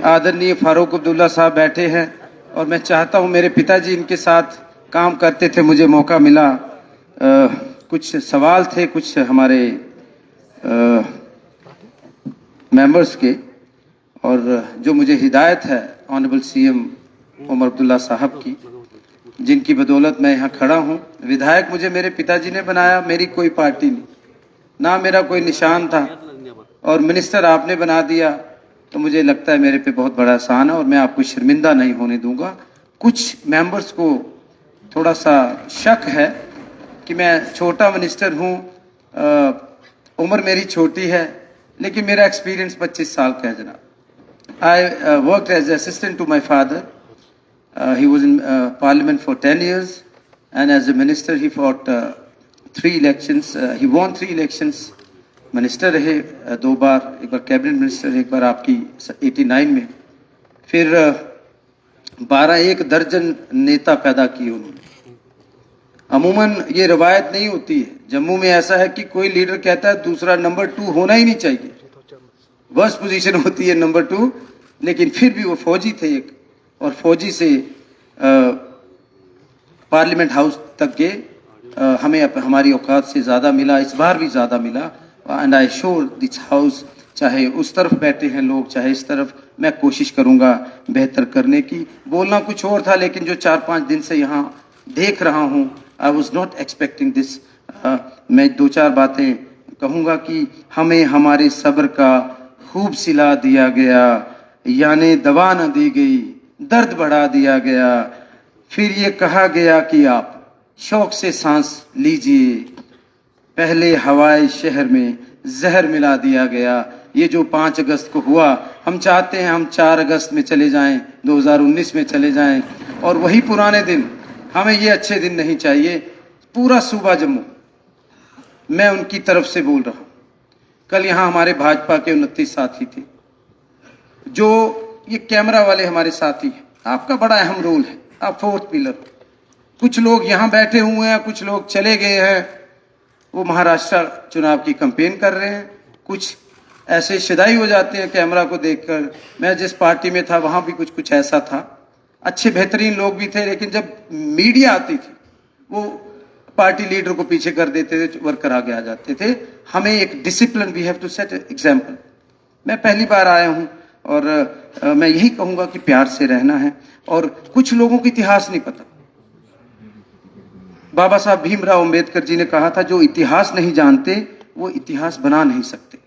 आदरणीय फारूक अब्दुल्ला साहब बैठे हैं और मैं चाहता हूं, मेरे पिताजी इनके साथ काम करते थे, मुझे मौका मिला। कुछ सवाल थे कुछ हमारे मेंबर्स के, और जो मुझे हिदायत है ऑनरेबल सीएम उमर अब्दुल्ला साहब की, जिनकी बदौलत मैं यहाँ खड़ा हूँ। विधायक मुझे मेरे पिताजी ने बनाया, मेरी कोई पार्टी नहीं, ना मेरा कोई निशान था, और मिनिस्टर आपने बना दिया, तो मुझे लगता है मेरे पे बहुत बड़ा एहसान है और मैं आपको शर्मिंदा नहीं होने दूंगा। कुछ मेंबर्स को थोड़ा सा शक है कि मैं छोटा मिनिस्टर हूँ, उम्र मेरी छोटी है, लेकिन मेरा एक्सपीरियंस 25 साल का है जनाब। I worked as assistant to my father. He was in parliament for 10 years, and as a minister he fought 3 elections. He won 3 elections. Minister रहे 2 बार, एक बार कैबिनेट मिनिस्टर, एक बार आपकी 89 में। फिर 12-1 दर्जन नेता पैदा किए उन्होंने। अमूमन ये रवायत नहीं होती है, जम्मू में ऐसा है कि कोई लीडर कहता है दूसरा नंबर 2 होना ही नहीं चाहिए, वर्स्ट पोजीशन होती है नंबर 2, लेकिन फिर भी वो फौजी थे एक, और फौजी से पार्लियामेंट हाउस तक गए। हमें हमारी औकात से ज़्यादा मिला, इस बार भी ज़्यादा मिला, and I sure this house, चाहे उस तरफ बैठे हैं लोग चाहे इस तरफ, मैं कोशिश करूंगा बेहतर करने की। बोलना कुछ और था, लेकिन जो 4-5 दिन से यहाँ देख रहा हूँ, I was not expecting this. मैं 2-4 बातें कहूँगा कि हमें हमारे सब्र का खूब सिला दिया गया, यानी दवा न दी गई, दर्द बढ़ा दिया गया, फिर ये कहा गया कि आप शौक से सांस लीजिए, पहले हवाई शहर में जहर मिला दिया गया। ये जो 5 अगस्त को हुआ, हम चाहते हैं हम 4 अगस्त में चले जाएं, 2019 में चले जाएं, और वही पुराने दिन, हमें ये अच्छे दिन नहीं चाहिए। पूरा सूबा जम्मू, मैं उनकी तरफ से बोल रहा हूं। कल यहाँ हमारे भाजपा के 29 साथी थे, जो ये कैमरा वाले हमारे साथी हैं, आपका बड़ा अहम रोल है, आप 4th पिलर। कुछ लोग यहाँ बैठे हुए हैं, कुछ लोग चले गए हैं, वो महाराष्ट्र चुनाव की कैंपेन कर रहे हैं। कुछ ऐसे शिदाई हो जाते हैं कैमरा को देखकर। मैं जिस पार्टी में था वहां भी कुछ ऐसा था, अच्छे बेहतरीन लोग भी थे, लेकिन जब मीडिया आती थी वो पार्टी लीडर को पीछे कर देते थे, वर्कर आगे आ जाते थे। हमें एक discipline, we have to set example. मैं पहली बार आया हूं और मैं यही कहूंगा कि प्यार से रहना है, और कुछ लोगों को इतिहास नहीं पता। बाबा साहब भीमराव अंबेडकर जी ने कहा था, जो इतिहास नहीं जानते वो इतिहास बना नहीं सकते।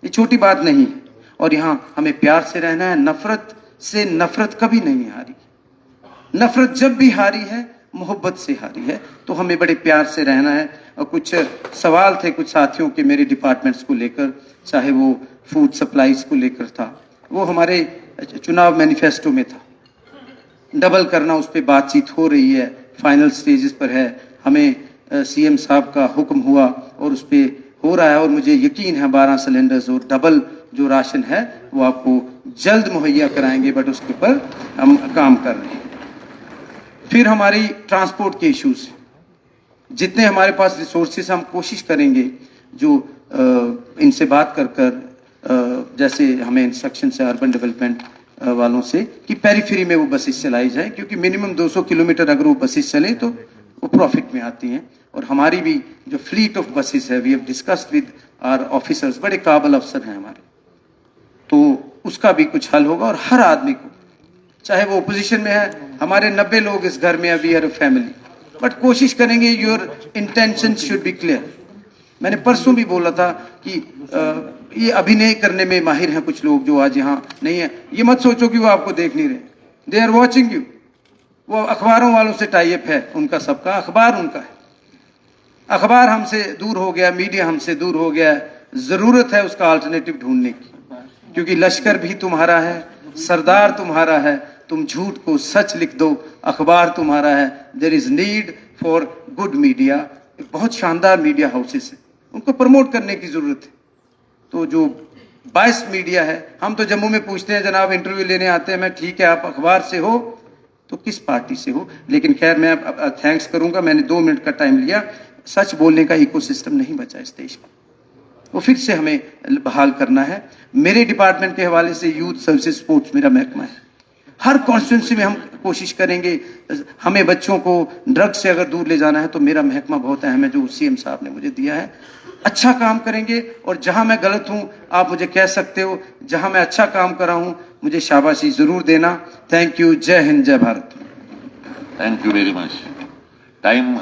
ये छोटी बात नहीं है, और यहाँ हमें प्यार से रहना है। नफरत से नफरत कभी नहीं हारी, नफरत जब भी हारी है मोहब्बत से हारी है, तो हमें बड़े प्यार से रहना है। और कुछ सवाल थे कुछ साथियों के मेरे डिपार्टमेंट्स को लेकर, चाहे वो फूड सप्लाईज को लेकर था, वो हमारे चुनाव मैनिफेस्टो में था, डबल करना, उस पर बातचीत हो रही है, फाइनल स्टेजेस पर है। हमें सीएम साहब का हुक्म हुआ और उस पर हो रहा है, और मुझे यकीन है 12 सिलेंडर्स और डबल जो राशन है वो आपको जल्द मुहैया कराएंगे, बट उसके ऊपर हम काम कर रहे हैं। फिर हमारी ट्रांसपोर्ट के इश्यूज, जितने हमारे पास रिसोर्सेस, हम कोशिश करेंगे जो इनसे बात कर जैसे हमें इंस्ट्रक्शन से अर्बन डेवलपमेंट वालों से कि पेरीफेरी में वो बसेस चलाई जाए, क्योंकि मिनिमम 200 किलोमीटर अगर वो बसेस चले तो वो प्रॉफिट में आती हैं। और हमारी भी जो फ्लीट ऑफ बसेस है, we have discussed with our officers, बड़े काबिल अफसर हैं हमारे, तो उसका भी कुछ हल होगा। और हर आदमी को, चाहे वो ओपोजिशन में है, हमारे 90 लोग इस घर में, we are a family, but कोशिश करेंगे your intention should be clear. मैंने परसों भी बोला था कि ये अभिनय करने में माहिर हैं कुछ लोग जो आज यहाँ नहीं है। ये मत सोचो कि वो आपको देख नहीं रहे, दे आर वॉचिंग यू। वो अखबारों वालों से टाई अप है उनका, सबका अखबार उनका है। अखबार हमसे दूर हो गया, मीडिया हमसे दूर हो गया, जरूरत है उसका अल्टरनेटिव ढूंढने की, क्योंकि लश्कर भी तुम्हारा है, सरदार तुम्हारा है, तुम झूठ को सच लिख दो, अखबार तुम्हारा है। There is need for good media. बहुत शानदार मीडिया हाउसेस है, उनको प्रमोट करने की जरूरत है। तो जो 22 मीडिया है, हम तो जम्मू में पूछते हैं जनाब, इंटरव्यू लेने आते हैं, मैं ठीक है आप अखबार से हो तो किस पार्टी से हो, लेकिन खैर मैं थैंक्स करूंगा, मैंने 2 मिनट का टाइम लिया। सच बोलने का इकोसिस्टम नहीं बचा इस देश में, वो फिर से हमें बहाल करना है। मेरे डिपार्टमेंट के हवाले से यूथ सर्विसेज स्पोर्ट्स मेरा महकमा है। हर कॉन्स्टिट्यूंसी में हम कोशिश करेंगे। हमें बच्चों को ड्रग्स से अगर दूर ले जाना है तो मेरा महकमा बहुत अहम है जो सीएम साहब ने मुझे दिया है। अच्छा काम करेंगे और जहां मैं गलत हूं आप मुझे कह सकते हो, जहां मैं अच्छा काम कर रहा हूं मुझे शाबाशी जरूर देना। Thank you. जय हिंद, जय Bharat. Thank you very much. Time